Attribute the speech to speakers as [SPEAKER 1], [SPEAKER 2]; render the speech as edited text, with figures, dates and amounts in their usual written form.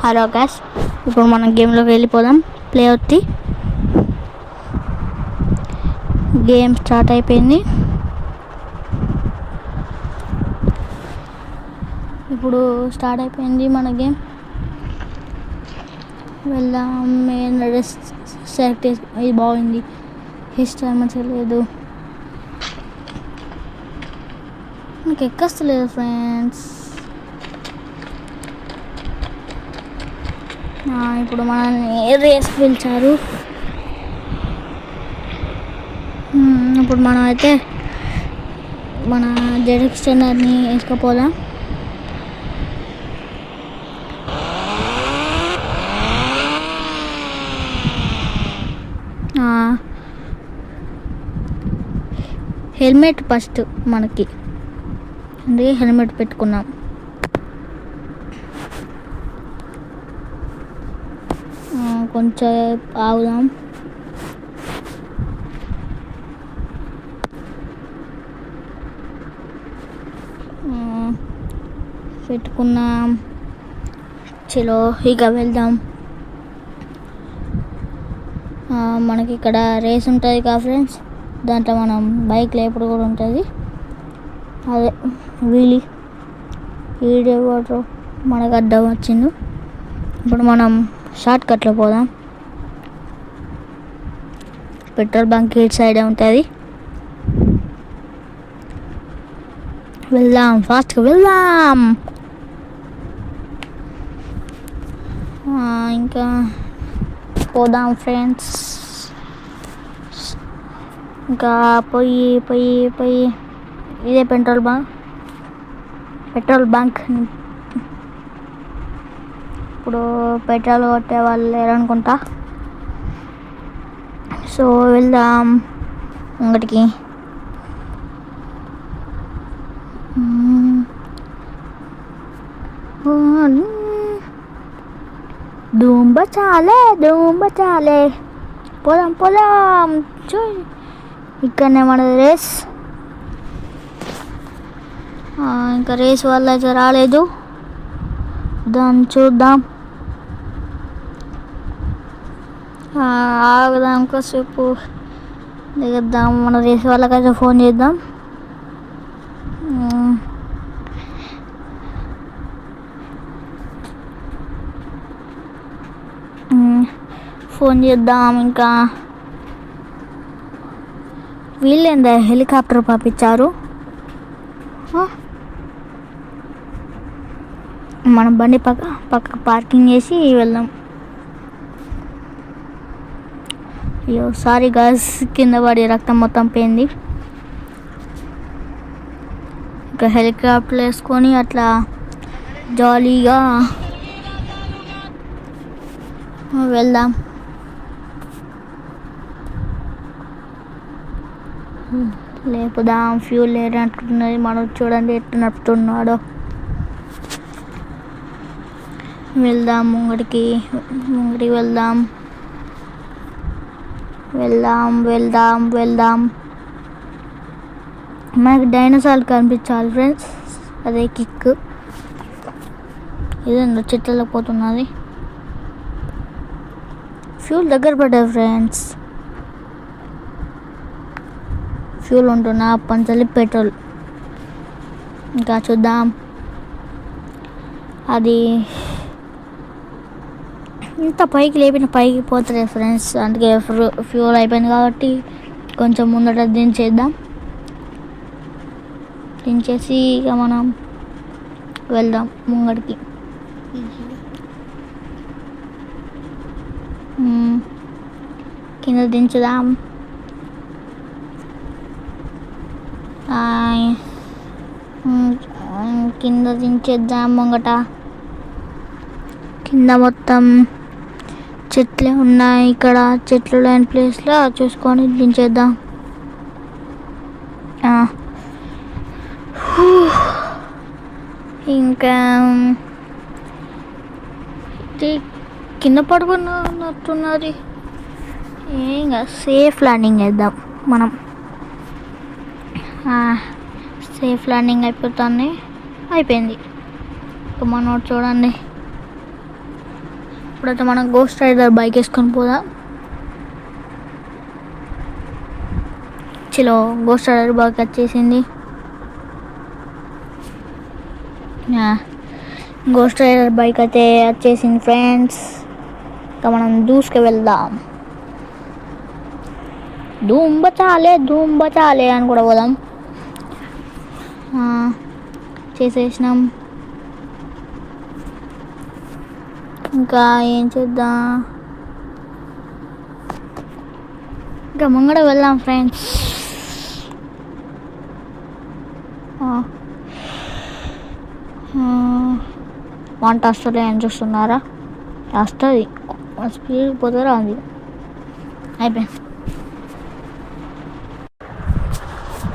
[SPEAKER 1] Hello guys, ఇప్పుడు మనం గేమ్లోకి వెళ్ళిపోదాం. ప్లే అవుద్ది. గేమ్ స్టార్ట్ అయిపోయింది. ఇప్పుడు స్టార్ట్ అయిపోయింది మన గేమ్. వెళ్దాం. మెయిన్ సెలెక్ట్ ఇది బాగుంది. హిస్టరీ మంచిగా లేదు, నాకు ఎక్కస్తలేదు ఫ్రెండ్స్. ఇప్పుడు మనల్ని రేస్ పిలిచారు. ఇప్పుడు మనం అయితే మన జెడెక్స్టెండర్ని వేసుకుపోదాం. హెల్మెట్ ఫస్ట్ మనకి, అందుకే హెల్మెట్ పెట్టుకున్నాం. కొంచెం ఆగుదాం. పెట్టుకున్నాం. చలో ఇక వెళ్దాం. మనకి ఇక్కడ రేస్ ఉంటుంది కదా ఫ్రెండ్స్, దాంట్లో మనం బైక్ లేపుడు కూడా ఉంటుంది. అదే వీడియో వాటర్ మనకు అడ్డం వచ్చింది. ఇప్పుడు మనం షార్ట్ కట్లో పోదాం. పెట్రోల్ బంక్ ఇటు సైడే ఉంటుంది. వెళ్దాం, ఫాస్ట్గా వెళ్దాం. ఇంకా పోదాం ఫ్రెండ్స్. ఇంకా పోయి ఇదే పెట్రోల్ బంక్. ఇప్పుడు పెట్రోల్ కొట్టే వాళ్ళు లేరనుకుంటా. సో వెళ్దాం అంగడికి. ధూమ్ చాలే పోదాం. ఇక్కడనే మన రేస్. ఇంకా రేస్ వల్ల అయితే రాలేదు, దాన్ని చూద్దాం. ఆగుదాం కాసేపు, దిగద్దాం. మన రేస్ వాళ్ళకైతే ఫోన్ చేద్దాం. ఇంకా వీళ్ళేందా హెలికాప్టర్ పంపించారు. మనం బండి పక్క పార్కింగ్ చేసి వెళ్దాం. అయ్యో సారీ గాయ్స్, కింద పడి రక్తం మొత్తం పోయింది. ఇంకా హెలికాప్టర్ వేసుకొని అట్లా జాలీగా వెళ్దాం. లేపుదాం. ఫ్యూల్ లేనట్టున్నది. మనం చూడండి ఎట్లా నడుపుతున్నాడో. వెళ్దాం ముంగడికి వెళ్దాం. మనకి డైనోసార్లు కనిపించాలి ఫ్రెండ్స్, అదే కిక్. ఇదేందో చెట్లలో పోతున్నది. ఫ్యూల్ దగ్గర పడ్డది ఫ్రెండ్స్. ఫ్యూల్ ఉంటున్నా పంచలి పెట్రోల్. ఇంకా చూద్దాం. అది ఇంత పైకి లేపిన పైకి పోతుంది ఫ్రెండ్స్, అందుకే ఫ్యూల్ అయిపోయింది కాబట్టి కొంచెం ముందట దించేసి ఇక మనం వెళ్దాం ముంగడికి. కింద దించుదాం. కింద దించేద్దాం. ముంగట కింద మొత్తం చెట్లే ఉన్నాయి. ఇక్కడ చెట్లు లేని ప్లేస్లో చూసుకొని దించేద్దాం. ఇంకా కింద పడుకున్నట్టున్నది. ఇంకా సేఫ్ ల్యాండింగ్ చేద్దాం మనం. సేఫ్ ల్యాండింగ్ అయిపోయింది. మనోడు చూడండి ఇప్పుడైతే మనం గోస్ట్ రైడర్ బైక్ వేసుకొని పోదాం. చలో గోస్ట్ రైడర్ బైక్ వచ్చేసింది. గోస్ట్ రైడర్ బైక్ అయితే వచ్చేసింది ఫ్రెండ్స్. ఇంకా మనం దూసుకు వెళ్దాం. ధూమ్ బచాలే అని కూడా పోదాం. చేసేసినాం. ఇంకా ఏం చేద్దాం, ఇంకా ముంగడ వెళ్దాం ఫ్రెండ్స్. వంట వస్తలే ఏం చూస్తున్నారా? వస్తుంది, స్పీడ్ పోతారా అది అయిపోయింది.